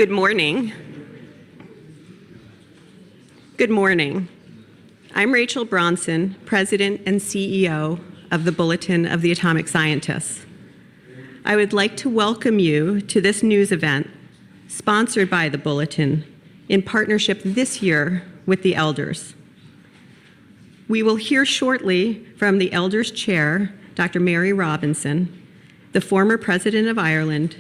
Good morning. Good morning. I'm Rachel Bronson, President and CEO of the Bulletin of the Atomic Scientists. I would like to welcome you to this news event sponsored by the Bulletin in partnership this year with the Elders. We will hear shortly from the Elders Chair, Dr. Mary Robinson, the former President of Ireland,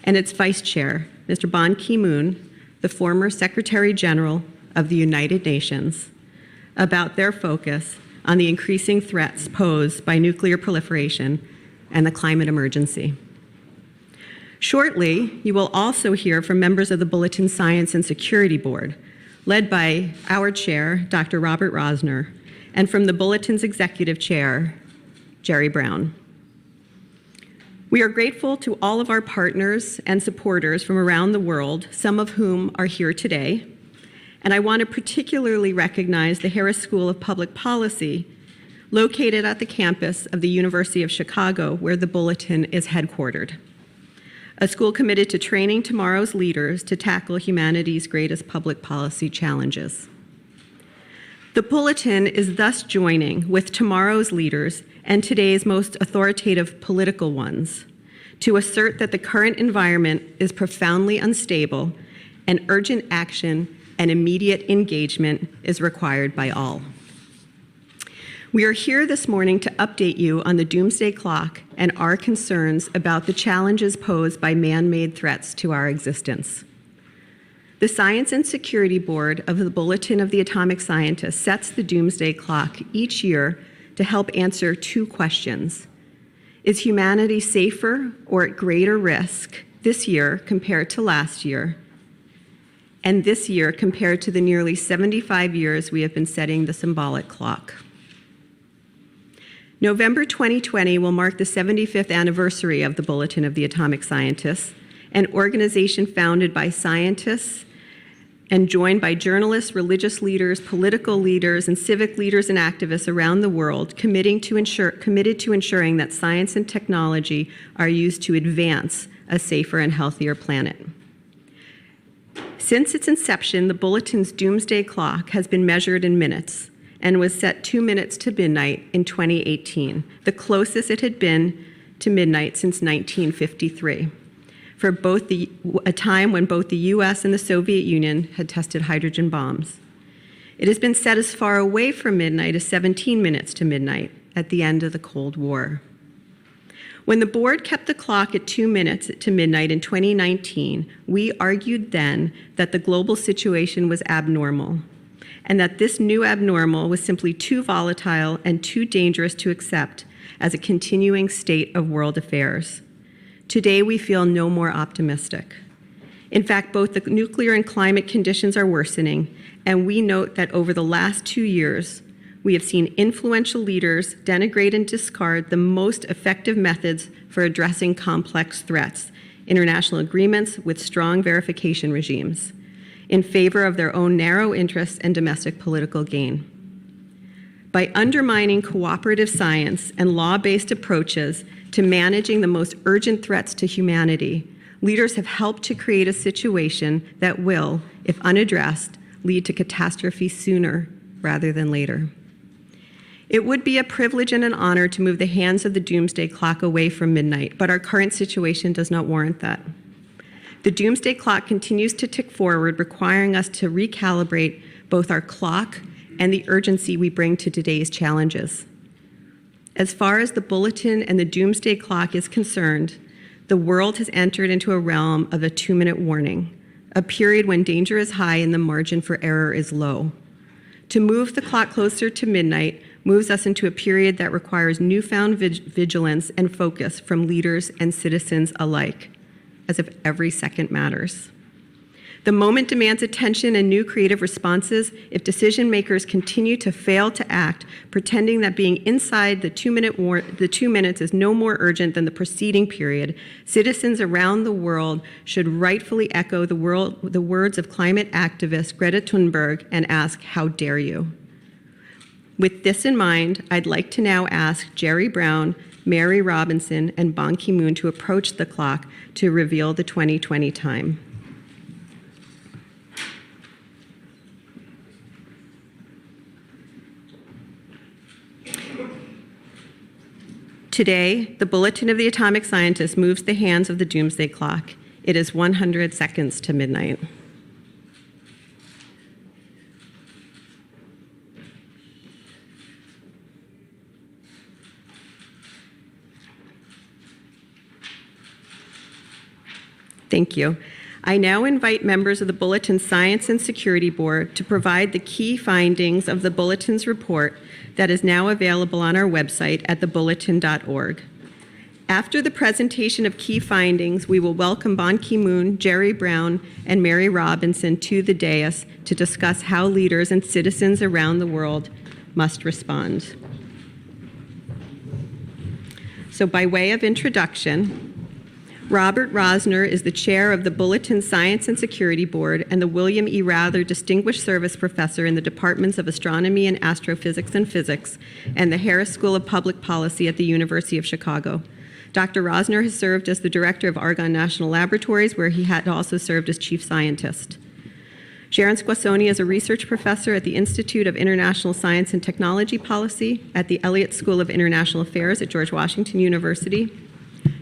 and its Vice Chair, Mr. Ban Ki-moon, the former Secretary General of the United Nations, about their focus on the increasing threats posed by nuclear proliferation and the climate emergency. Shortly, you will also hear from members of the Bulletin Science and Security Board, led by our chair, Dr. Robert Rosner, and from the Bulletin's Executive Chair, Jerry Brown. We are grateful to all of our partners and supporters from around the world, some of whom are here today. And I want to particularly recognize the Harris School of Public Policy, located at the campus of the University of Chicago, where the Bulletin is headquartered. A school committed to training tomorrow's leaders to tackle humanity's greatest public policy challenges. The Bulletin is thus joining with tomorrow's leaders and today's most authoritative political ones to assert that the current environment is profoundly unstable and urgent action and immediate engagement is required by all. We are here this morning to update you on the doomsday clock and our concerns about the challenges posed by man-made threats to our existence. The Science and Security Board of the Bulletin of the Atomic Scientists sets the doomsday clock each year to help answer two questions. Is humanity safer or at greater risk this year compared to last year? And this year compared to the nearly 75 years we have been setting the symbolic clock. November 2020 will mark the 75th anniversary of the Bulletin of the Atomic Scientists, an organization founded by scientists and joined by journalists, religious leaders, political leaders, and civic leaders and activists around the world, committed to ensuring that science and technology are used to advance a safer and healthier planet. Since its inception, the Bulletin's doomsday clock has been measured in minutes and was set 2 minutes to midnight in 2018, the closest it had been to midnight since 1953. For a time when both the US and the Soviet Union had tested hydrogen bombs. It has been set as far away from midnight as 17 minutes to midnight at the end of the Cold War. When the board kept the clock at 2 minutes to midnight in 2019, we argued then that the global situation was abnormal, and that this new abnormal was simply too volatile and too dangerous to accept as a continuing state of world affairs. Today, we feel no more optimistic. In fact, both the nuclear and climate conditions are worsening, and we note that over the last 2 years, we have seen influential leaders denigrate and discard the most effective methods for addressing complex threats, international agreements with strong verification regimes, in favor of their own narrow interests and domestic political gain. By undermining cooperative science and law-based approaches to managing the most urgent threats to humanity, leaders have helped to create a situation that will, if unaddressed, lead to catastrophe sooner rather than later. It would be a privilege and an honor to move the hands of the doomsday clock away from midnight, but our current situation does not warrant that. The doomsday clock continues to tick forward, requiring us to recalibrate both our clock and the urgency we bring to today's challenges. As far as the Bulletin and the doomsday clock is concerned, the world has entered into a realm of a 2-minute warning, a period when danger is high and the margin for error is low. To move the clock closer to midnight moves us into a period that requires newfound vigilance and focus from leaders and citizens alike, as if every second matters. The moment demands attention and new creative responses if decision makers continue to fail to act, pretending that being inside the 2 minutes is no more urgent than the preceding period. Citizens around the world should rightfully echo the words of climate activist Greta Thunberg and ask, how dare you? With this in mind, I'd like to now ask Jerry Brown, Mary Robinson, and Ban Ki-moon to approach the clock to reveal the 2020 time. Today, the Bulletin of the Atomic Scientist moves the hands of the doomsday clock. It is 100 seconds to midnight. Thank you. I now invite members of the Bulletin Science and Security Board to provide the key findings of the Bulletin's report that is now available on our website at thebulletin.org. After the presentation of key findings, we will welcome Ban Ki-moon, Jerry Brown, and Mary Robinson to the dais to discuss how leaders and citizens around the world must respond. So by way of introduction, Robert Rosner is the chair of the Bulletin Science and Security Board and the William E. Rather Distinguished Service Professor in the Departments of Astronomy and Astrophysics and Physics and the Harris School of Public Policy at the University of Chicago. Dr. Rosner has served as the director of Argonne National Laboratories, where he had also served as chief scientist. Sharon Squassoni is a research professor at the Institute of International Science and Technology Policy at the Elliott School of International Affairs at George Washington University.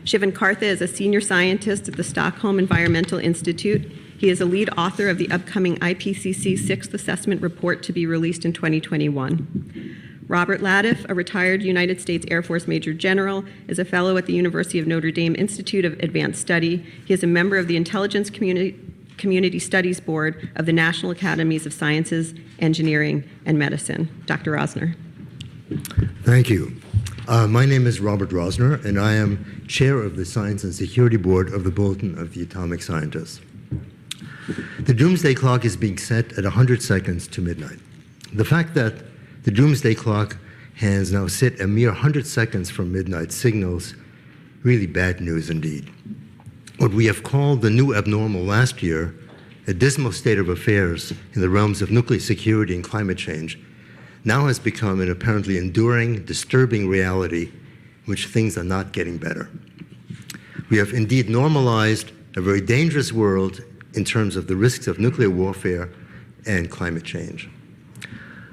Shivan Kartha is a senior scientist at the Stockholm Environmental Institute. He is a lead author of the upcoming IPCC Sixth Assessment Report to be released in 2021. Robert Latiff, a retired United States Air Force Major General, is a fellow at the University of Notre Dame Institute of Advanced Study. He is a member of the Intelligence Community Studies Board of the National Academies of Sciences, Engineering, and Medicine. Dr. Rosner. Thank you. My name is Robert Rosner, and I am chair of the Science and Security Board of the Bulletin of the Atomic Scientists. The doomsday clock is being set at 100 seconds to midnight. The fact that the doomsday clock hands now sit a mere 100 seconds from midnight signals really bad news indeed. What we have called the new abnormal last year, a dismal state of affairs in the realms of nuclear security and climate change, now has become an apparently enduring, disturbing reality in which things are not getting better. We have indeed normalized a very dangerous world in terms of the risks of nuclear warfare and climate change.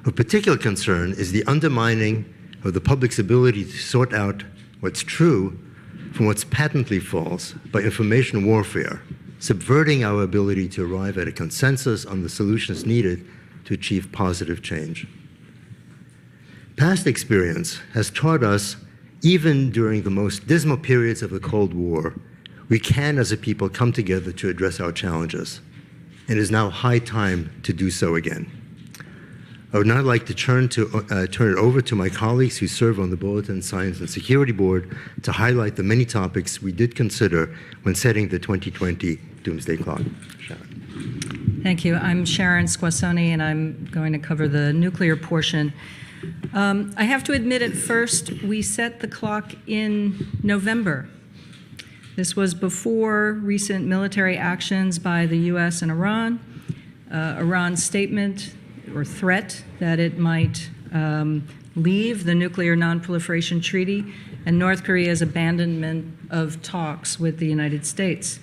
Of particular concern is the undermining of the public's ability to sort out what's true from what's patently false by information warfare, subverting our ability to arrive at a consensus on the solutions needed to achieve positive change. Past experience has taught us, even during the most dismal periods of the Cold War, we can as a people come together to address our challenges. It is now high time to do so again. I would now like to turn it over to my colleagues who serve on the Bulletin Science and Security Board to highlight the many topics we did consider when setting the 2020 Doomsday Clock. Sharon. Thank you. I'm Sharon Squassoni, and I'm going to cover the nuclear portion. I have to admit at first, we set the clock in November. This was before recent military actions by the US and Iran, Iran's statement or threat that it might leave the Nuclear Non-Proliferation Treaty, and North Korea's abandonment of talks with the United States.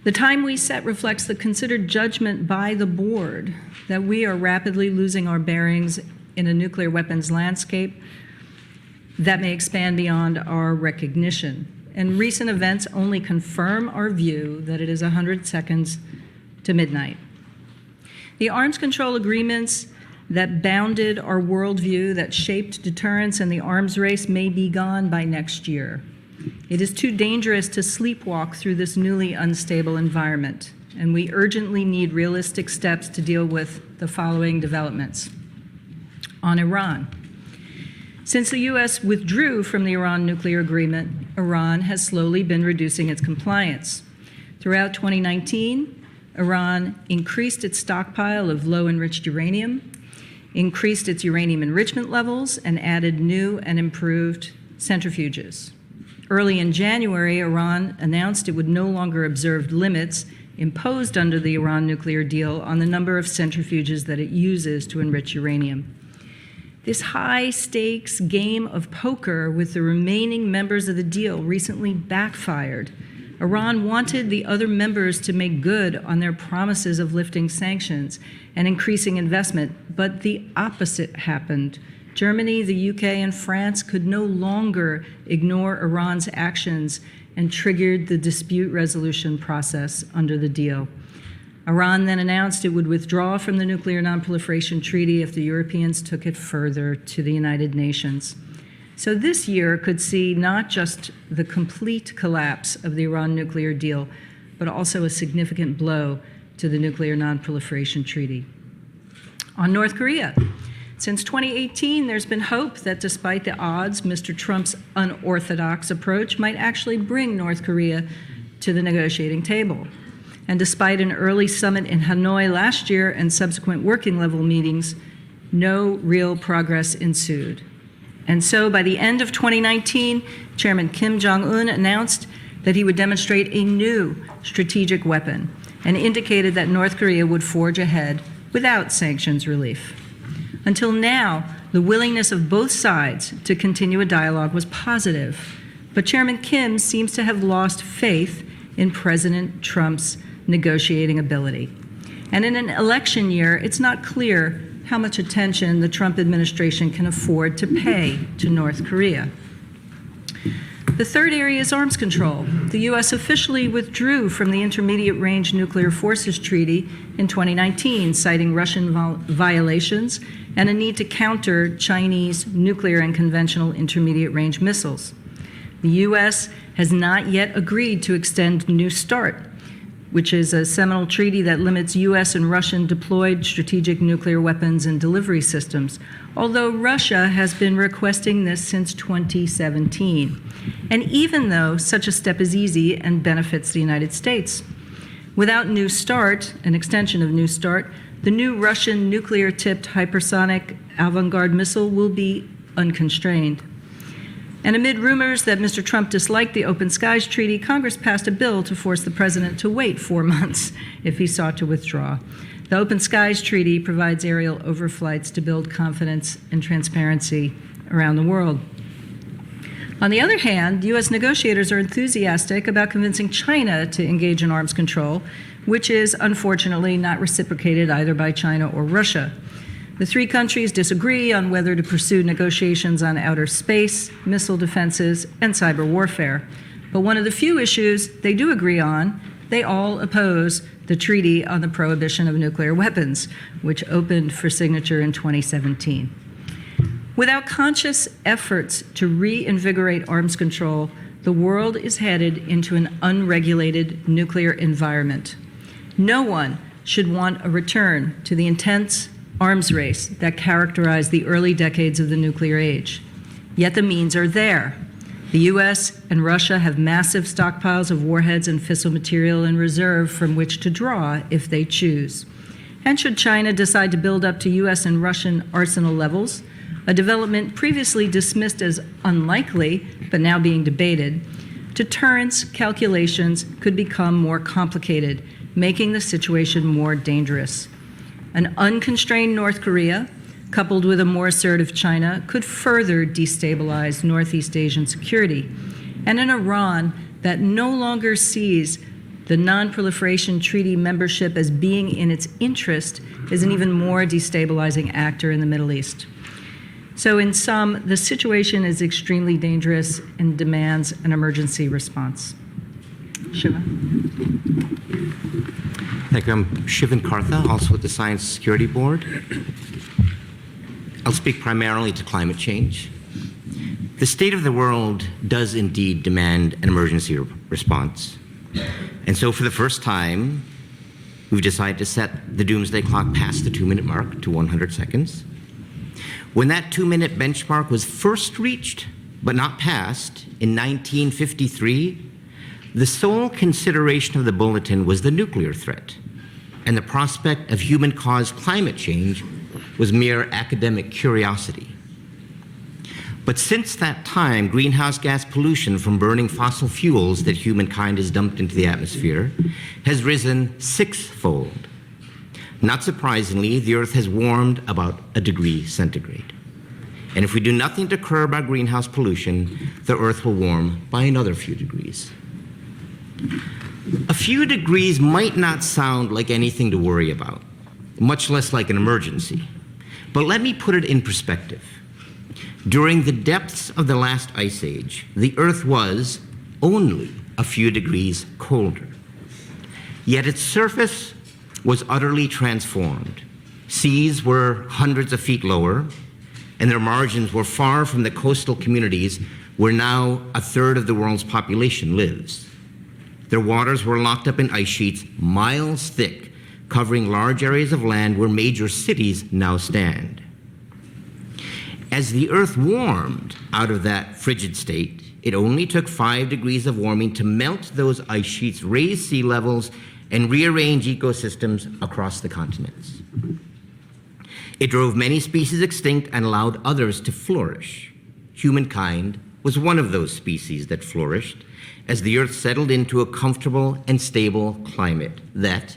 The time we set reflects the considered judgment by the board that we are rapidly losing our bearings in a nuclear weapons landscape that may expand beyond our recognition. And recent events only confirm our view that it is 100 seconds to midnight. The arms control agreements that bounded our worldview, that shaped deterrence and the arms race, may be gone by next year. It is too dangerous to sleepwalk through this newly unstable environment, and we urgently need realistic steps to deal with the following developments. On Iran. Since the U.S. withdrew from the Iran nuclear agreement, Iran has slowly been reducing its compliance. Throughout 2019, Iran increased its stockpile of low-enriched uranium, increased its uranium enrichment levels, and added new and improved centrifuges. Early in January, Iran announced it would no longer observe limits imposed under the Iran nuclear deal on the number of centrifuges that it uses to enrich uranium. This high-stakes game of poker with the remaining members of the deal recently backfired. Iran wanted the other members to make good on their promises of lifting sanctions and increasing investment, but the opposite happened. Germany, the UK, and France could no longer ignore Iran's actions and triggered the dispute resolution process under the deal. Iran then announced it would withdraw from the Nuclear Nonproliferation Treaty if the Europeans took it further to the United Nations. So this year could see not just the complete collapse of the Iran nuclear deal, but also a significant blow to the Nuclear Nonproliferation Treaty. On North Korea, since 2018, there's been hope that despite the odds, Mr. Trump's unorthodox approach might actually bring North Korea to the negotiating table. And despite an early summit in Hanoi last year and subsequent working level meetings, no real progress ensued. And so by the end of 2019, Chairman Kim Jong-un announced that he would demonstrate a new strategic weapon and indicated that North Korea would forge ahead without sanctions relief. Until now, the willingness of both sides to continue a dialogue was positive, but Chairman Kim seems to have lost faith in President Trump's negotiating ability. And in an election year, it's not clear how much attention the Trump administration can afford to pay to North Korea. The third area is arms control. The U.S. officially withdrew from the Intermediate Range Nuclear Forces Treaty in 2019, citing Russian violations and a need to counter Chinese nuclear and conventional intermediate range missiles. The U.S. has not yet agreed to extend New START, which is a seminal treaty that limits U.S. and Russian deployed strategic nuclear weapons and delivery systems, although Russia has been requesting this since 2017. And even though such a step is easy and benefits the United States. Without New START, an extension of New START, the new Russian nuclear-tipped hypersonic Avangard missile will be unconstrained. And amid rumors that Mr. Trump disliked the Open Skies Treaty, Congress passed a bill to force the president to wait 4 months if he sought to withdraw. The Open Skies Treaty provides aerial overflights to build confidence and transparency around the world. On the other hand, U.S. negotiators are enthusiastic about convincing China to engage in arms control, which is unfortunately not reciprocated either by China or Russia. The three countries disagree on whether to pursue negotiations on outer space, missile defenses, and cyber warfare. But one of the few issues they do agree on, they all oppose the Treaty on the Prohibition of Nuclear Weapons, which opened for signature in 2017. Without conscious efforts to reinvigorate arms control, the world is headed into an unregulated nuclear environment. No one should want a return to the intense arms race that characterized the early decades of the nuclear age. Yet the means are there. The US and Russia have massive stockpiles of warheads and fissile material in reserve from which to draw if they choose. And should China decide to build up to US and Russian arsenal levels, a development previously dismissed as unlikely but now being debated, deterrence calculations could become more complicated, making the situation more dangerous. An unconstrained North Korea, coupled with a more assertive China, could further destabilize Northeast Asian security. And an Iran that no longer sees the Non-Proliferation Treaty membership as being in its interest is an even more destabilizing actor in the Middle East. So in sum, the situation is extremely dangerous and demands an emergency response. Shiva. Thank you. I'm Shivan Kartha, also with the Science Security Board. I'll speak primarily to climate change. The state of the world does indeed demand an emergency response. And so for the first time, we've decided to set the doomsday clock past the 2-minute mark to 100 seconds. When that 2-minute benchmark was first reached, but not passed, in 1953, the sole consideration of the bulletin was the nuclear threat, and the prospect of human-caused climate change was mere academic curiosity. But since that time, greenhouse gas pollution from burning fossil fuels that humankind has dumped into the atmosphere has risen 6-fold. Not surprisingly, the Earth has warmed about 1 degree centigrade. And if we do nothing to curb our greenhouse pollution, the Earth will warm by another few degrees. A few degrees might not sound like anything to worry about, much less like an emergency. But let me put it in perspective. During the depths of the last ice age, the Earth was only a few degrees colder. Yet its surface was utterly transformed. Seas were hundreds of feet lower, and their margins were far from the coastal communities where now a third of the world's population lives. Their waters were locked up in ice sheets miles thick, covering large areas of land where major cities now stand. As the Earth warmed out of that frigid state, it only took 5 degrees of warming to melt those ice sheets, raise sea levels, and rearrange ecosystems across the continents. It drove many species extinct and allowed others to flourish. Humankind was one of those species that flourished as the Earth settled into a comfortable and stable climate that,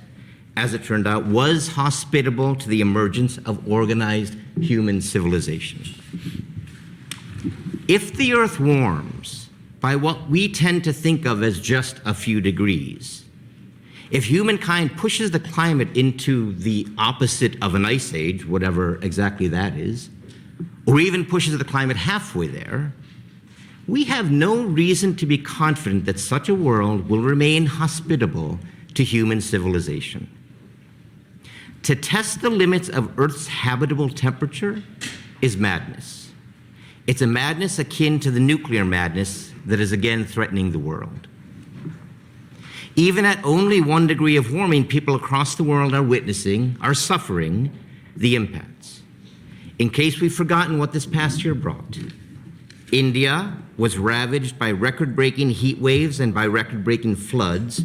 as it turned out, was hospitable to the emergence of organized human civilization. If the Earth warms by what we tend to think of as just a few degrees, if humankind pushes the climate into the opposite of an ice age, whatever exactly that is, or even pushes the climate halfway there, we have no reason to be confident that such a world will remain hospitable to human civilization. To test the limits of Earth's habitable temperature is madness. It's a madness akin to the nuclear madness that is again threatening the world. Even at only 1 degree of warming, people across the world are suffering the impacts. In case we've forgotten what this past year brought, India was ravaged by record-breaking heat waves and by record-breaking floods,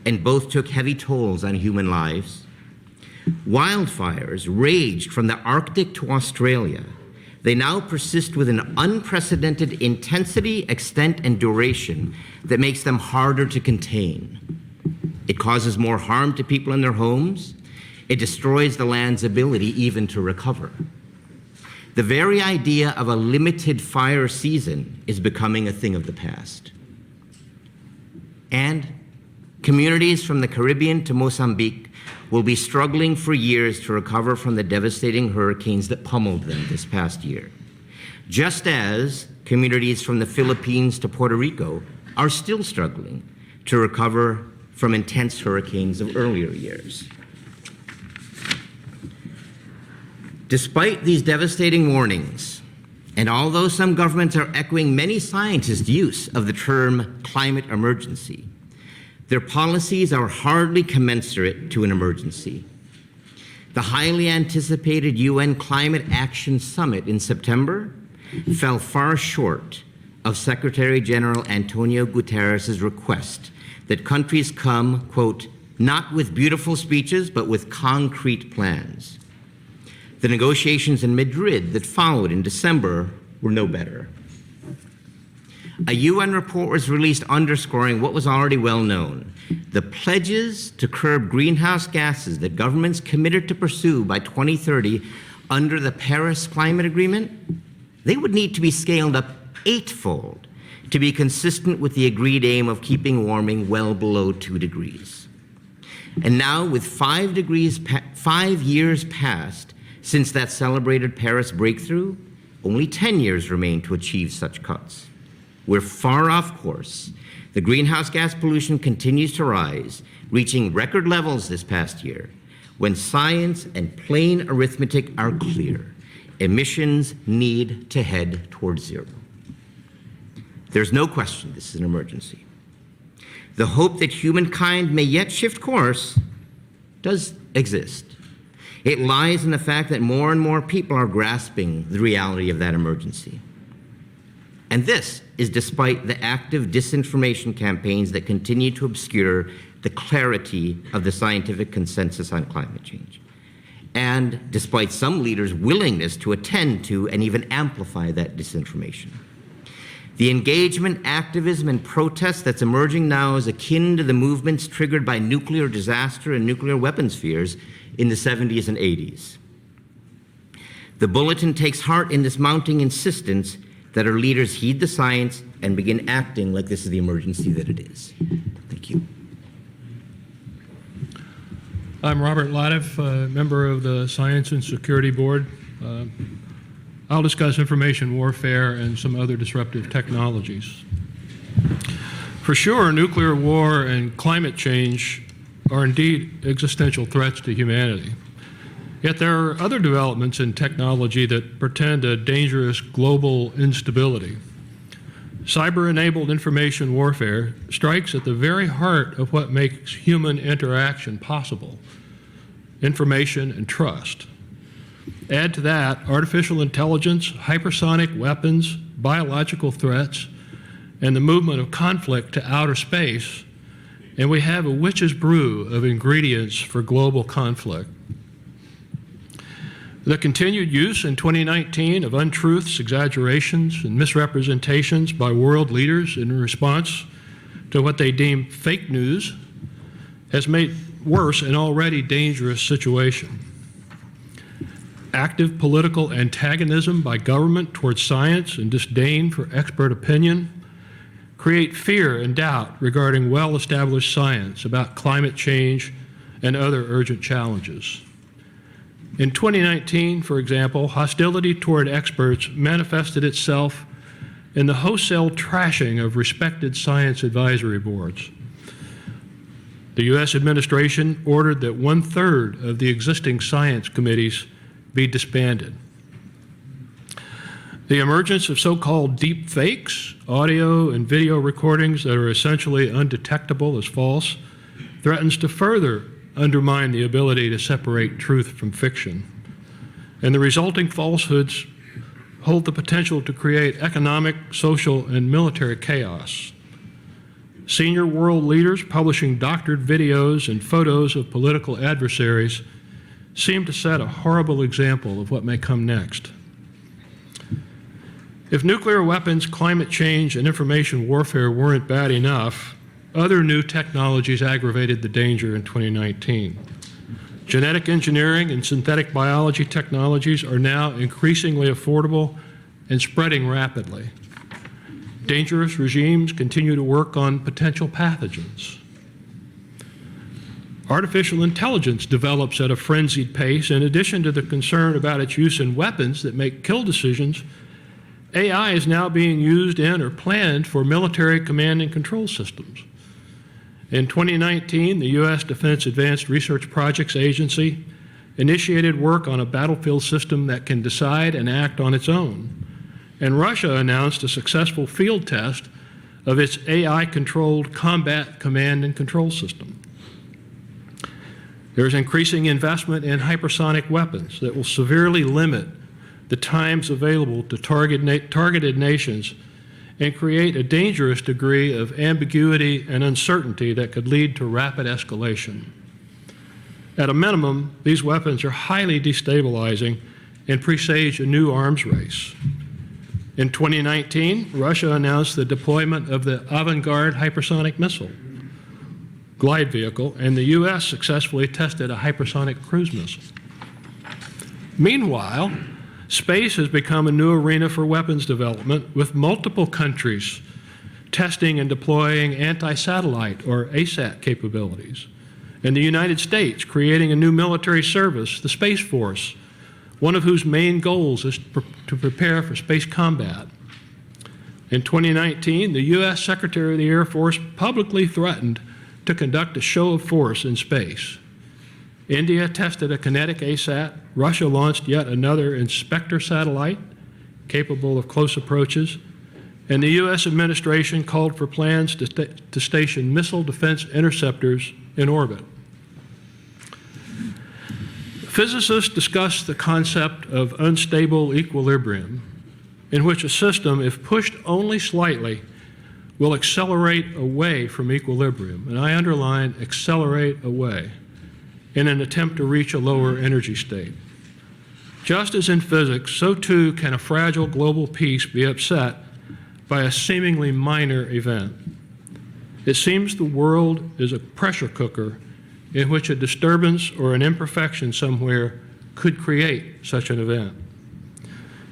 and both took heavy tolls on human lives. Wildfires raged from the Arctic to Australia. They now persist with an unprecedented intensity, extent, and duration that makes them harder to contain. It causes more harm to people in their homes. It destroys the land's ability even to recover. The very idea of a limited fire season is becoming a thing of the past. And communities from the Caribbean to Mozambique will be struggling for years to recover from the devastating hurricanes that pummeled them this past year, just as communities from the Philippines to Puerto Rico are still struggling to recover from intense hurricanes of earlier years. Despite these devastating warnings, and although some governments are echoing many scientists' use of the term climate emergency, their policies are hardly commensurate to an emergency. The highly anticipated UN Climate Action Summit in September fell far short of Secretary General Antonio Guterres' request that countries come, quote, not with beautiful speeches, but with concrete plans. The negotiations in Madrid that followed in December were no better. A UN report was released underscoring what was already well known. The pledges to curb greenhouse gases that governments committed to pursue by 2030 under the Paris Climate Agreement, they would need to be scaled up 8-fold to be consistent with the agreed aim of keeping warming well below 2 degrees. And now, with 5 years past since that celebrated Paris breakthrough, only 10 years remain to achieve such cuts. We're far off course. The greenhouse gas pollution continues to rise, reaching record levels this past year, when science and plain arithmetic are clear. Emissions need to head towards zero. There's no question this is an emergency. The hope that humankind may yet shift course does exist. It lies in the fact that more and more people are grasping the reality of that emergency. And this is despite the active disinformation campaigns that continue to obscure the clarity of the scientific consensus on climate change. And despite some leaders' willingness to attend to and even amplify that disinformation. The engagement, activism, and protest that's emerging now is akin to the movements triggered by nuclear disaster and nuclear weapons fears in the 70s and 80s. The Bulletin takes heart in this mounting insistence that our leaders heed the science and begin acting like this is the emergency that it is. Thank you. I'm Robert Latif, member of the Science and Security Board. I'll discuss information warfare and some other disruptive technologies. For sure, nuclear war and climate change are indeed existential threats to humanity. Yet there are other developments in technology that portend a dangerous global instability. Cyber-enabled information warfare strikes at the very heart of what makes human interaction possible: information and trust. Add to that artificial intelligence, hypersonic weapons, biological threats, and the movement of conflict to outer space, and we have a witch's brew of ingredients for global conflict. The continued use in 2019 of untruths, exaggerations, and misrepresentations by world leaders in response to what they deem fake news has made worse an already dangerous situation. Active political antagonism by government towards science and disdain for expert opinion create fear and doubt regarding well-established science about climate change and other urgent challenges. In 2019, for example, hostility toward experts manifested itself in the wholesale trashing of respected science advisory boards. The U.S. administration ordered that 1/3 of the existing science committees be disbanded. The emergence of so-called deep fakes, audio and video recordings that are essentially undetectable as false, threatens to further undermine the ability to separate truth from fiction. And the resulting falsehoods hold the potential to create economic, social, and military chaos. Senior world leaders publishing doctored videos and photos of political adversaries seem to set a horrible example of what may come next. If nuclear weapons, climate change, and information warfare weren't bad enough, other new technologies aggravated the danger in 2019. Genetic engineering and synthetic biology technologies are now increasingly affordable and spreading rapidly. Dangerous regimes continue to work on potential pathogens. Artificial intelligence develops at a frenzied pace. In addition to the concern about its use in weapons that make kill decisions, AI is now being used in or planned for military command and control systems. In 2019, the U.S. Defense Advanced Research Projects Agency initiated work on a battlefield system that can decide and act on its own. And Russia announced a successful field test of its AI-controlled combat command and control system. There is increasing investment in hypersonic weapons that will severely limit the times available to targeted nations and create a dangerous degree of ambiguity and uncertainty that could lead to rapid escalation. At a minimum, these weapons are highly destabilizing and presage a new arms race. In 2019, Russia announced the deployment of the Avangard hypersonic missile glide vehicle, and the U.S. successfully tested a hypersonic cruise missile. Meanwhile, space has become a new arena for weapons development, with multiple countries testing and deploying anti-satellite or ASAT capabilities, and the United States creating a new military service, the Space Force, one of whose main goals is to prepare for space combat. In 2019, the U.S. Secretary of the Air Force publicly threatened to conduct a show of force in space. India tested a kinetic ASAT. Russia launched yet another Inspector satellite capable of close approaches. And the U.S. administration called for plans to station missile defense interceptors in orbit. Physicists discuss the concept of unstable equilibrium, in which a system, if pushed only slightly, will accelerate away from equilibrium. And I underline accelerate away, in an attempt to reach a lower energy state. Just as in physics, so too can a fragile global peace be upset by a seemingly minor event. It seems the world is a pressure cooker in which a disturbance or an imperfection somewhere could create such an event.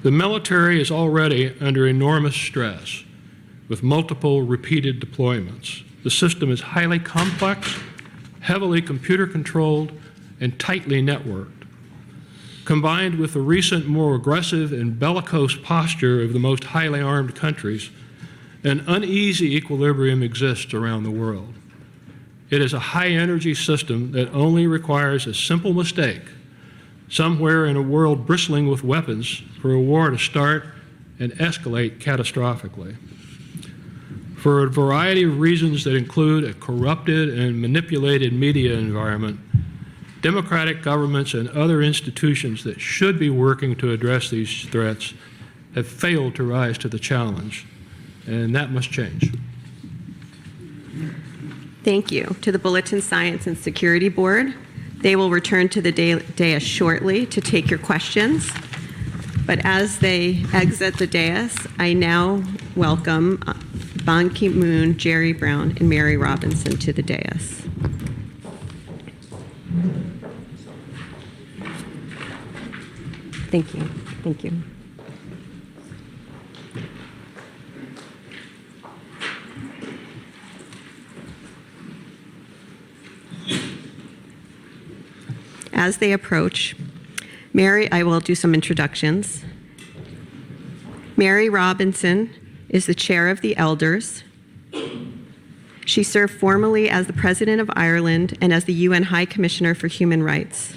The military is already under enormous stress with multiple repeated deployments. The system is highly complex, heavily computer controlled, and tightly networked. combined with the recent more aggressive and bellicose posture of the most highly armed countries, an uneasy equilibrium exists around the world. It is a high-energy system that only requires a simple mistake somewhere in a world bristling with weapons for a war to start and escalate catastrophically. For a variety of reasons that include a corrupted and manipulated media environment, democratic governments and other institutions that should be working to address these threats have failed to rise to the challenge, and that must change. Thank you. To the Bulletin Science and Security Board. They will return to the dais shortly to take your questions. But as they exit the dais, I now welcome Ban Ki-moon, Jerry Brown, and Mary Robinson to the dais. Thank you. Thank you. As they approach, I will do some introductions. Mary Robinson is the chair of the elders. She served formerly as the President of Ireland and as the UN High Commissioner for Human Rights.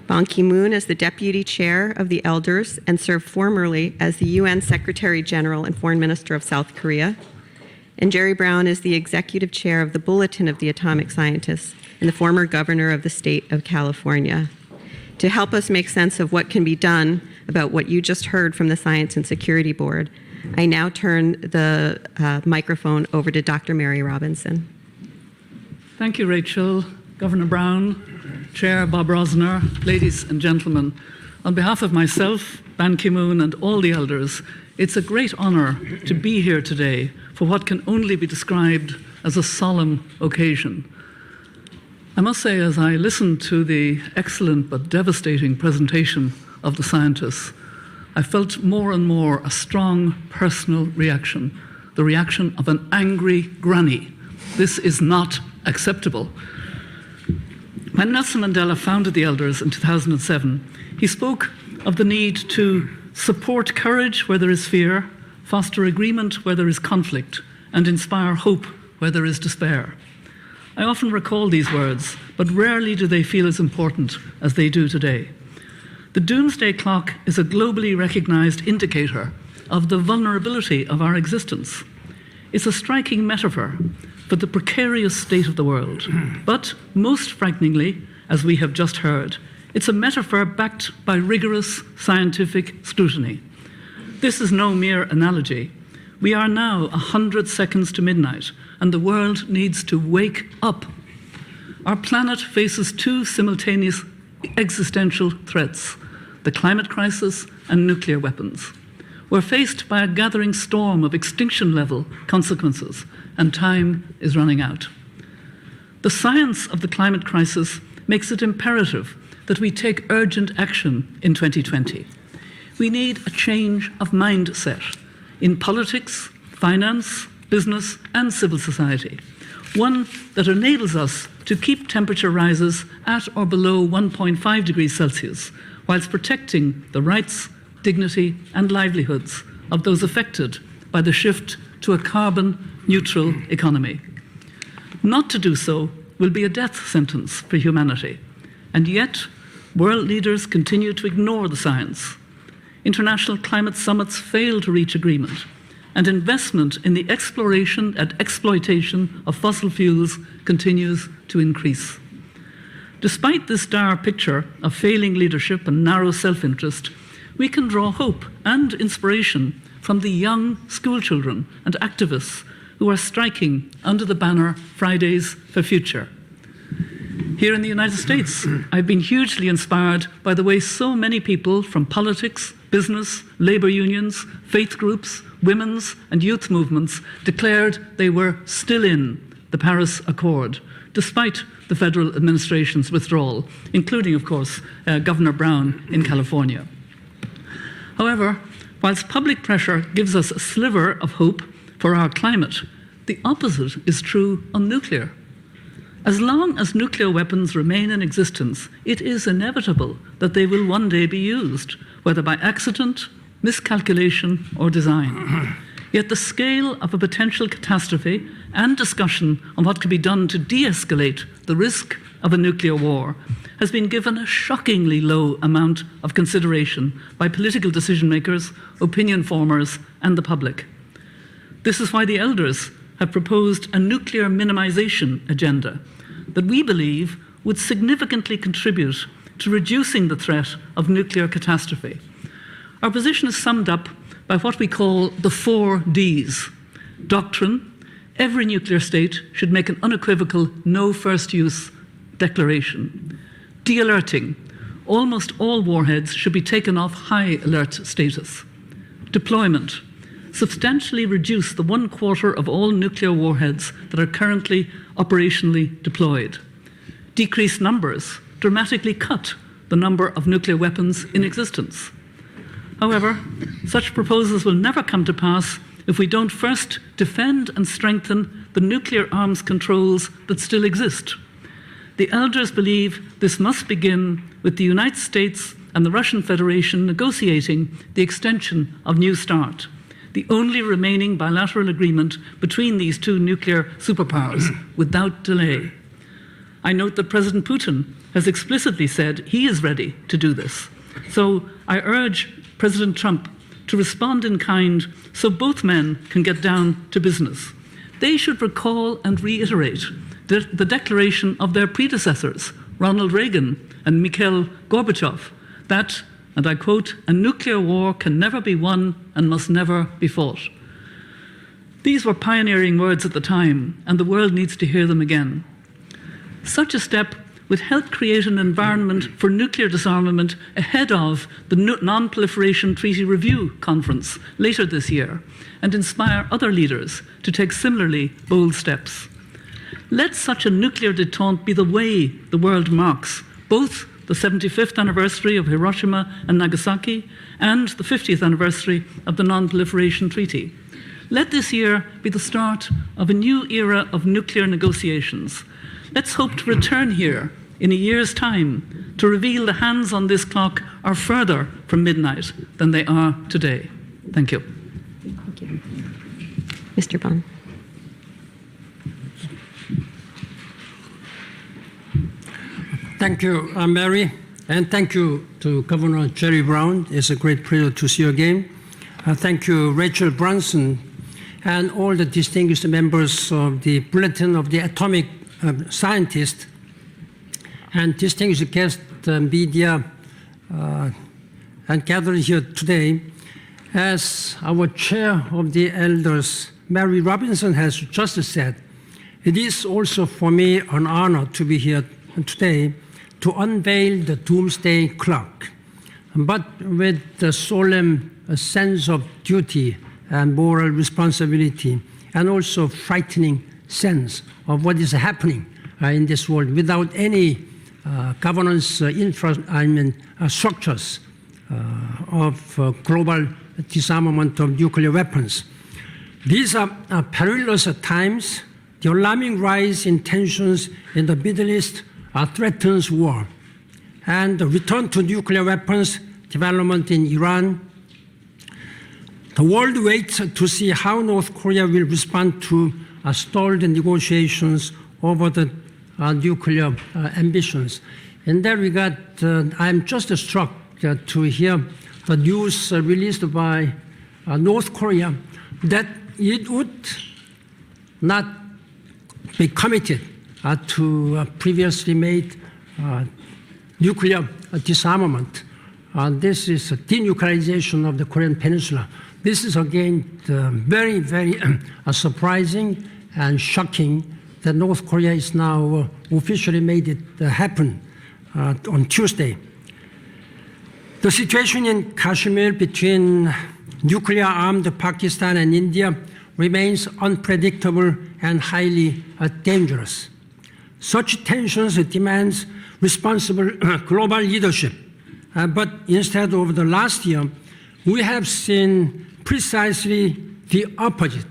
Ban Ki-moon is the deputy chair of the elders and served formerly as the UN Secretary General and Foreign Minister of South Korea. And Jerry Brown is the executive chair of the Bulletin of the Atomic Scientists and the former governor of the state of California. To help us make sense of what can be done about what you just heard from the Science and Security Board, I now turn the microphone over to Dr. Mary Robinson. Thank you, Rachel. Governor Brown, Chair Bob Rosner, ladies and gentlemen. On behalf of myself, Ban Ki-moon, and all the elders, it's a great honor to be here today for what can only be described as a solemn occasion. I must say, as I listened to the excellent but devastating presentation of the scientists, I felt more and more a strong personal reaction, the reaction of an angry granny. This is not acceptable. When Nelson Mandela founded the Elders in 2007, he spoke of the need to support courage where there is fear, foster agreement where there is conflict, and inspire hope where there is despair. I often recall these words, but rarely do they feel as important as they do today. The doomsday clock is a globally recognized indicator of the vulnerability of our existence. It's a striking metaphor for the precarious state of the world. But most frighteningly, as we have just heard, it's a metaphor backed by rigorous scientific scrutiny. This is no mere analogy. We are now 100 seconds to midnight, and the world needs to wake up. Our planet faces two simultaneous existential threats: the climate crisis and nuclear weapons. We're faced by a gathering storm of extinction-level consequences, and time is running out. The science of the climate crisis makes it imperative that we take urgent action in 2020. We need a change of mindset in politics, finance, business, and civil society, one that enables us to keep temperature rises at or below 1.5 degrees Celsius, whilst protecting the rights, dignity, and livelihoods of those affected by the shift to a carbon-neutral economy. Not to do so will be a death sentence for humanity, and yet world leaders continue to ignore the science. International climate summits fail to reach agreement, and investment in the exploration and exploitation of fossil fuels continues to increase. Despite this dire picture of failing leadership and narrow self-interest, we can draw hope and inspiration from the young schoolchildren and activists who are striking under the banner Fridays for Future. Here in the United States, I've been hugely inspired by the way so many people from politics, business, labor unions, faith groups, women's and youth movements declared they were still in the Paris Accord, despite the federal administration's withdrawal, including, of course, Governor Brown in California. However, whilst public pressure gives us a sliver of hope for our climate, the opposite is true on nuclear. As long as nuclear weapons remain in existence, it is inevitable that they will one day be used, whether by accident, miscalculation, or design. Yet the scale of a potential catastrophe and discussion on what could be done to de-escalate the risk of a nuclear war has been given a shockingly low amount of consideration by political decision makers, opinion formers, and the public. This is why the elders have proposed a nuclear minimization agenda that we believe would significantly contribute to reducing the threat of nuclear catastrophe. Our position is summed up by what we call the 4 Ds. Doctrine: every nuclear state should make an unequivocal no first use declaration. De-alerting: almost all warheads should be taken off high alert status. Deployment: substantially reduce the 1/4 of all nuclear warheads that are currently operationally deployed. Decrease numbers: dramatically cut the number of nuclear weapons in existence. However, such proposals will never come to pass if we don't first defend and strengthen the nuclear arms controls that still exist. The elders believe this must begin with the United States and the Russian Federation negotiating the extension of New START, the only remaining bilateral agreement between these 2 nuclear superpowers, without delay. I note that President Putin has explicitly said he is ready to do this. So I urge President Trump to respond in kind so both men can get down to business. They should recall and reiterate the declaration of their predecessors, Ronald Reagan and Mikhail Gorbachev, that, and I quote, "a nuclear war can never be won and must never be fought." These were pioneering words at the time, and the world needs to hear them again. Such a step would help create an environment for nuclear disarmament ahead of the Non-Proliferation Treaty Review Conference later this year, and inspire other leaders to take similarly bold steps. Let such a nuclear détente be the way the world marks both the 75th anniversary of Hiroshima and Nagasaki and the 50th anniversary of the Non-Proliferation Treaty. Let this year be the start of a new era of nuclear negotiations. Let's hope to return here in a year's time to reveal the hands on this clock are further from midnight than they are today. Thank you. Thank you. Mr. Bond. Thank you, Mary, and thank you to Governor Jerry Brown. It's a great pleasure to see you again. Thank you, Rachel Brunson, and all the distinguished members of the Bulletin of the Atomic Scientist, and distinguished guests, media, and gathered here today. As our chair of the elders, Mary Robinson, has just said, it is also for me an honor to be here today to unveil the doomsday clock, but with the solemn sense of duty and moral responsibility, and also frightening sense of what is happening in this world without any governance structures of global disarmament of nuclear weapons. These are perilous times. The alarming rise in tensions in the Middle East threatens war, and the return to nuclear weapons development in Iran. The world waits to see how North Korea will respond to stalled negotiations over the nuclear ambitions. In that regard, I'm just struck to hear the news released by North Korea that it would not be committed to previously made nuclear disarmament. This is a denuclearization of the Korean Peninsula. This is again very, very surprising and shocking that North Korea is now officially made it happen on Tuesday. The situation in Kashmir between nuclear-armed Pakistan and India remains unpredictable and highly dangerous. Such tensions demands responsible global leadership. But instead, over the last year, we have seen precisely the opposite.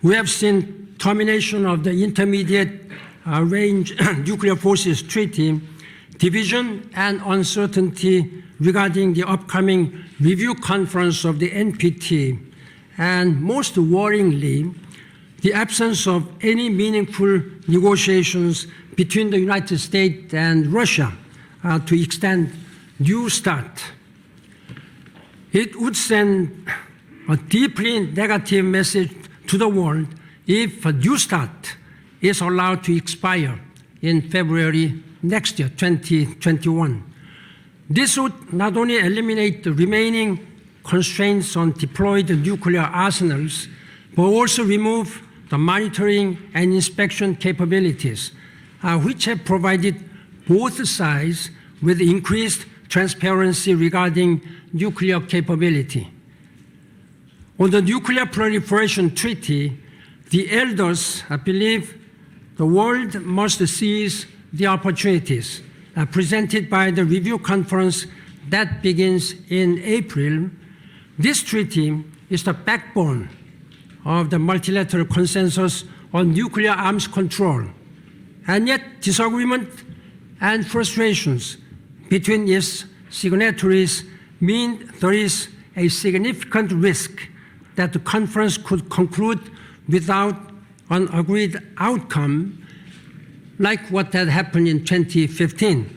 We have seen termination of the intermediate Range Nuclear Forces Treaty, division and uncertainty regarding the upcoming review conference of the NPT, and most worryingly, the absence of any meaningful negotiations between the United States and Russia to extend New START. It would send a deeply negative message to the world if New START is allowed to expire in February next year, 2021. This would not only eliminate the remaining constraints on deployed nuclear arsenals, but also remove the monitoring and inspection capabilities, which have provided both sides with increased transparency regarding nuclear capability. On the Nuclear Proliferation Treaty, the elders believe the world must seize the opportunities presented by the review conference that begins in April. This treaty is the backbone of the multilateral consensus on nuclear arms control, and yet disagreement and frustrations between its signatories mean there is a significant risk that the conference could conclude without an agreed outcome, like what had happened in 2015.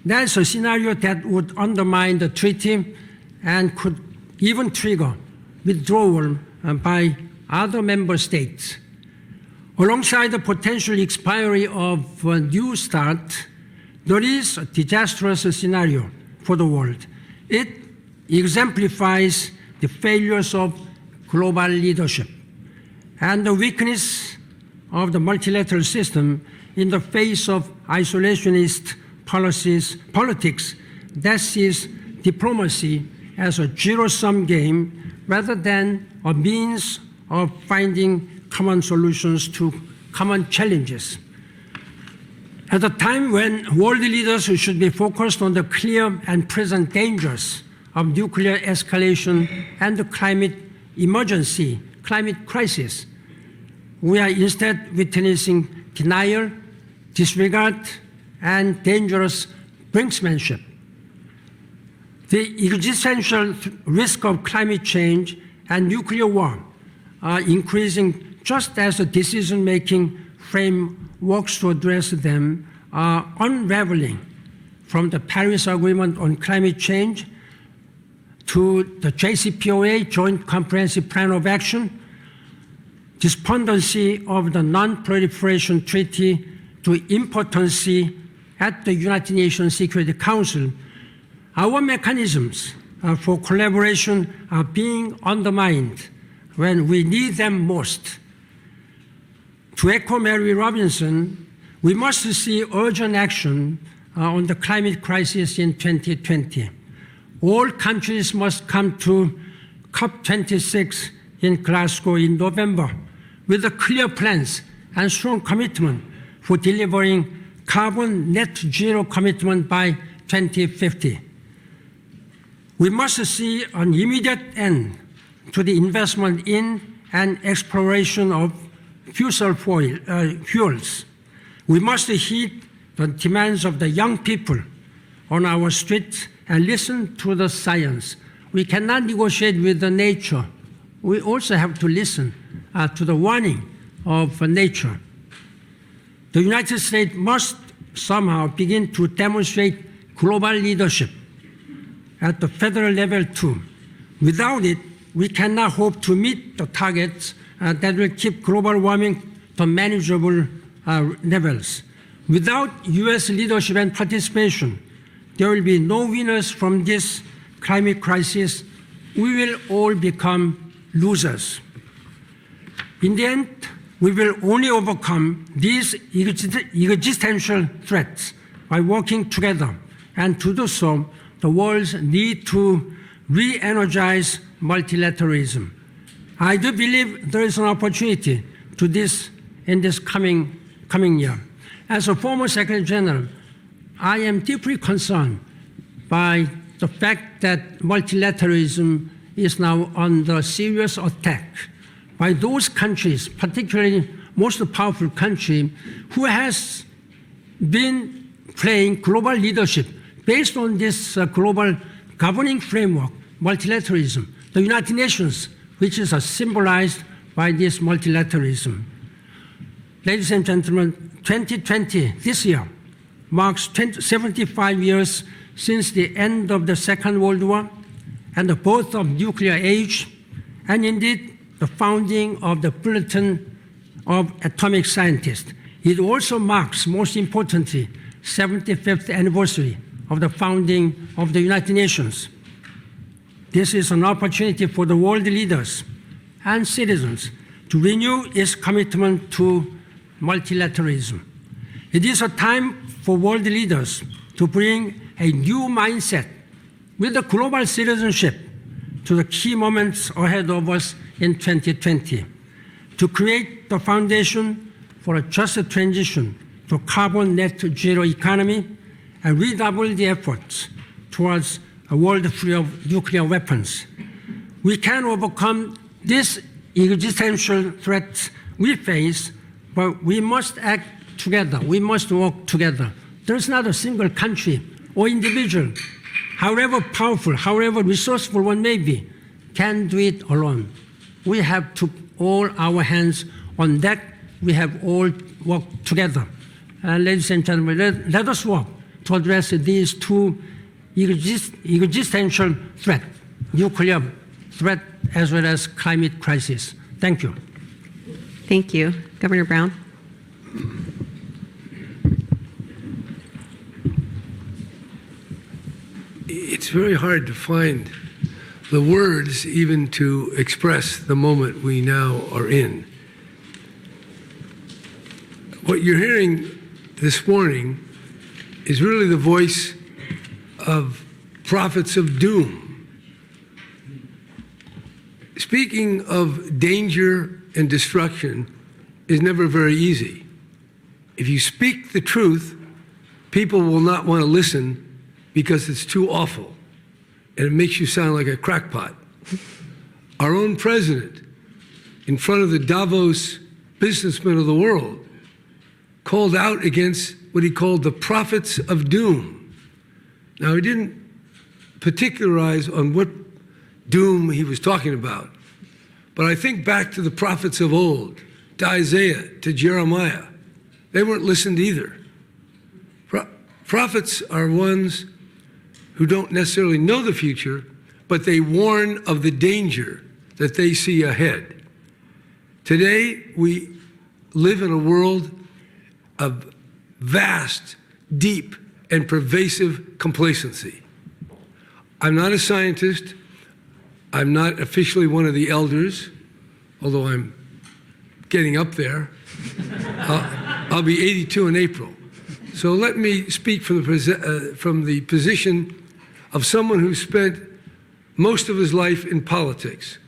That's a scenario that would undermine the treaty and could even trigger withdrawal by other member states. Alongside the potential expiry of New START, there is a disastrous scenario for the world. It exemplifies the failures of global leadership and the weakness of the multilateral system in the face of isolationist politics that sees diplomacy as a zero-sum game rather than a means of finding common solutions to common challenges. At a time when world leaders should be focused on the clear and present dangers of nuclear escalation and the climate emergency, climate crisis, we are instead witnessing denial, disregard, and dangerous brinksmanship. The existential risk of climate change and nuclear war are increasing just as the decision-making frameworks to address them are unraveling, from the Paris Agreement on climate change to the JCPOA, Joint Comprehensive Plan of Action, despondency of the Non-Proliferation Treaty to impotency at the United Nations Security Council. Our mechanisms for collaboration are being undermined when we need them most. To echo Mary Robinson, we must see urgent action on the climate crisis in 2020. All countries must come to COP26 in Glasgow in November with clear plans and strong commitment for delivering carbon net zero commitment by 2050. We must see an immediate end to the investment in and exploration of fossil fuels. We must heed the demands of the young people on our streets and listen to the science. We cannot negotiate with the nature. We also have to listen to the warning of nature. The United States must somehow begin to demonstrate global leadership at the federal level too. Without it, we cannot hope to meet the targets that will keep global warming to manageable levels. Without US leadership and participation, there will be no winners from this climate crisis. We will all become losers. In the end, we will only overcome these existential threats by working together, and to do so, the world's need to re-energize multilateralism. I do believe there is an opportunity to this in this coming year. As a former Secretary General, I am deeply concerned by the fact that multilateralism is now under serious attack by those countries, particularly most powerful country who has been playing global leadership based on this global governing framework, multilateralism, the United Nations, which is symbolized by this multilateralism. Ladies and gentlemen, 2020, this year, marks 75 years since the end of the Second World War and the birth of nuclear age, and indeed the founding of the Bulletin of Atomic Scientists. It also marks, most importantly, 75th anniversary of the founding of the United Nations. This is an opportunity for the world leaders and citizens to renew its commitment to multilateralism. It is a time for world leaders to bring a new mindset with the global citizenship to the key moments ahead of us in 2020, to create the foundation for a just transition to carbon net zero economy and redouble the efforts towards a world free of nuclear weapons. We can overcome these existential threats we face, but we must act together. We must work together. There's not a single country or individual, however powerful, however resourceful one may be, can do it alone. We have to all our hands on deck. We have all worked together. Ladies and gentlemen, let us work to address these two existential threats, nuclear threat as well as climate crisis. Thank you. Thank you. Governor Brown. It's very hard to find the words even to express the moment we now are in. What you're hearing this morning is really the voice of prophets of doom. Speaking of danger and destruction is never very easy. If you speak the truth, people will not want to listen because it's too awful and it makes you sound like a crackpot. Our own president, in front of the Davos businessmen of the world, called out against what he called the prophets of doom. Now, he didn't particularize on what doom he was talking about, but I think back to the prophets of old, to Isaiah, to Jeremiah. They weren't listened either. Prophets are ones who don't necessarily know the future, but they warn of the danger that they see ahead. Today, we live in a world of vast, deep, and pervasive complacency. I'm not a scientist. I'm not officially one of the elders, although I'm getting up there. I'll be 82 in April. So let me speak from the position of someone who spent most of his life in politics.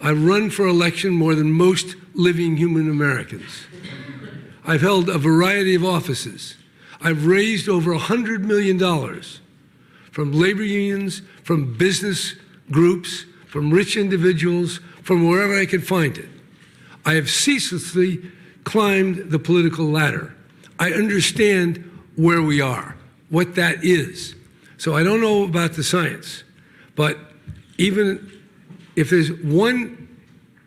I've run for election more than most living human Americans. I've held a variety of offices. I've raised over $100 million from labor unions, from business groups, from rich individuals, from wherever I could find it. I have ceaselessly climbed the political ladder. I understand where we are, what that is. So I don't know about the science, but even if there's 1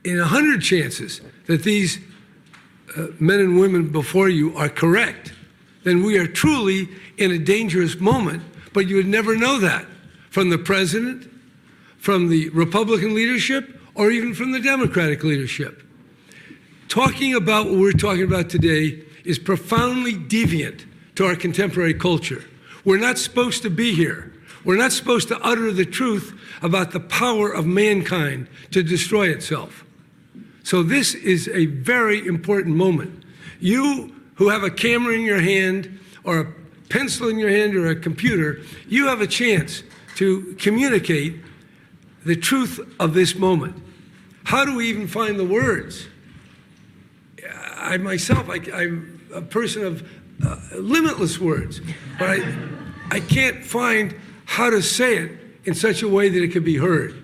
in 100 chances that these men and women before you are correct, then we are truly in a dangerous moment, but you would never know that from the president, from the Republican leadership, or even from the Democratic leadership. Talking about what we're talking about today is profoundly deviant to our contemporary culture. We're not supposed to be here. We're not supposed to utter the truth about the power of mankind to destroy itself. So this is a very important moment. You who have a camera in your hand or a pencil in your hand or a computer, you have a chance to communicate the truth of this moment. How do we even find the words? I myself, I'm a person of limitless words, but I can't find how to say it in such a way that it can be heard.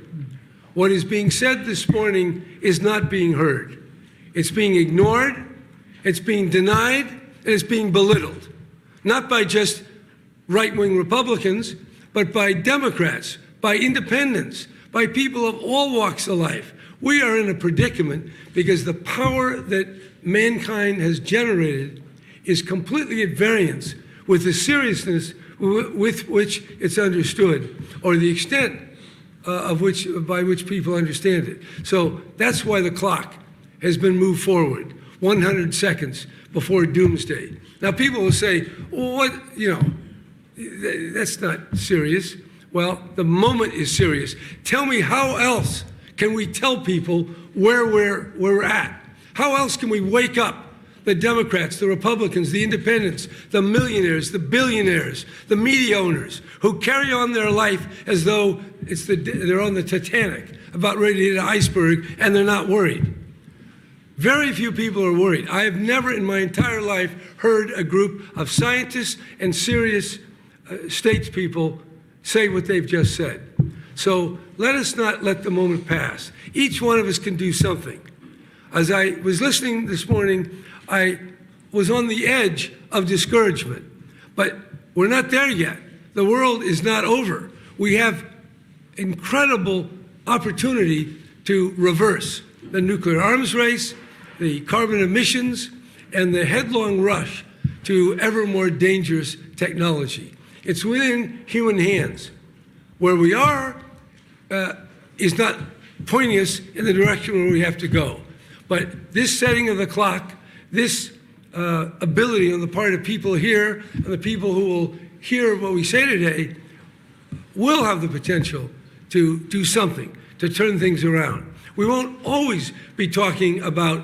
What is being said this morning is not being heard. It's being ignored, It's being denied and it's being belittled, not by just right-wing Republicans, but by Democrats, by independents, by people of all walks of life. We are in a predicament because the power that mankind has generated is completely at variance with the seriousness with which it's understood, or the extent by which people understand it. So that's why the clock has been moved forward 100 seconds before doomsday. Now people will say, well, what, that's not serious. Well, the moment is serious. Tell me, how else can we tell people where we're at? How else can we wake up the Democrats, the Republicans, the independents, the millionaires, the billionaires, the media owners who carry on their life as though they're on the Titanic, about ready to hit an iceberg, and they're not worried? Very few people are worried. I have never in my entire life heard a group of scientists and serious statespeople say what they've just said. So let us not let the moment pass. Each one of us can do something. As I was listening this morning, I was on the edge of discouragement, but we're not there yet. The world is not over. We have incredible opportunity to reverse the nuclear arms race, the carbon emissions, and the headlong rush to ever more dangerous technology. It's within human hands. Where we are is not pointing us in the direction where we have to go. But this setting of the clock, this ability on the part of people here and the people who will hear what we say today will have the potential to do something, to turn things around. We won't always be talking about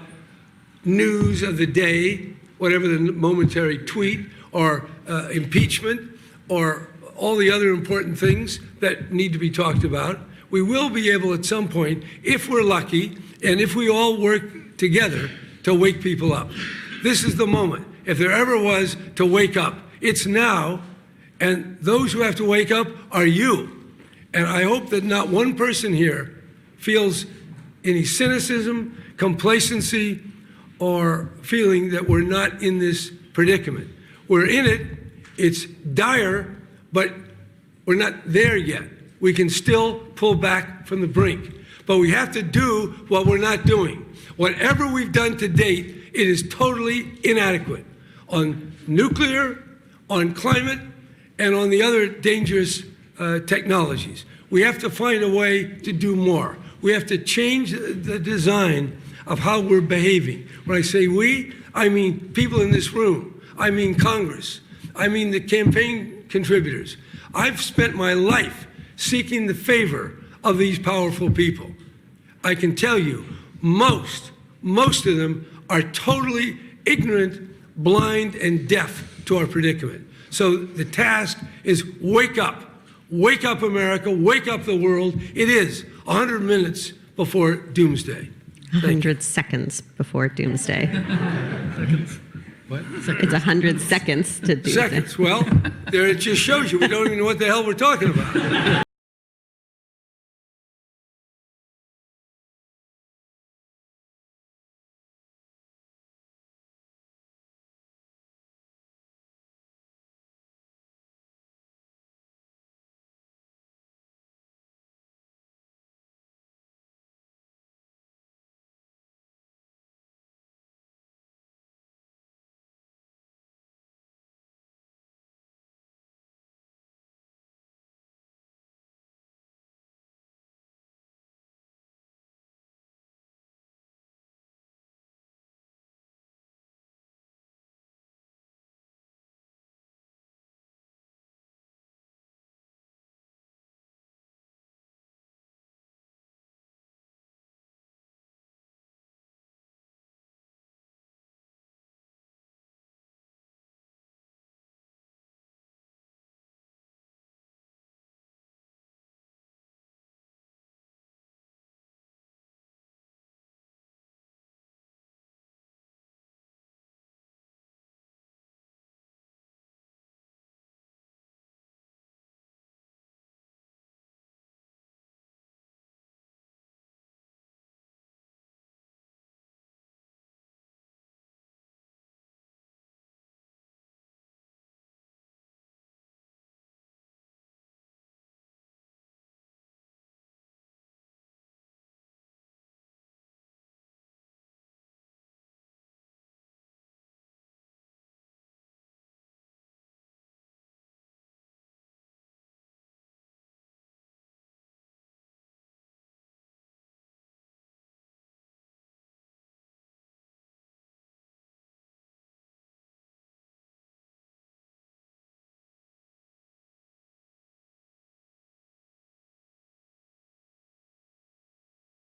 news of the day, whatever the momentary tweet or impeachment or all the other important things that need to be talked about. We will be able at some point, if we're lucky, and if we all work together, to wake people up. This is the moment. If there ever was to wake up, it's now, and those who have to wake up are you. And I hope that not one person here feels any cynicism, complacency, or feeling that we're not in this predicament. We're in it. It's dire, but we're not there yet. We can still pull back from the brink. But we have to do what we're not doing. Whatever we've done to date, it is totally inadequate on nuclear, on climate, and on the other dangerous technologies. We have to find a way to do more. We have to change the design of how we're behaving. When I say we, I mean people in this room. I mean Congress. I mean the campaign contributors. I've spent my life seeking the favor of these powerful people. I can tell you, most of them are totally ignorant, blind, and deaf to our predicament. So the task is wake up. Wake up, America. Wake up the world. It is 100 minutes before doomsday. 100 seconds before doomsday. What? It's 100 seconds to doomsday. Seconds. Well, there it just shows you we don't even know what the hell we're talking about.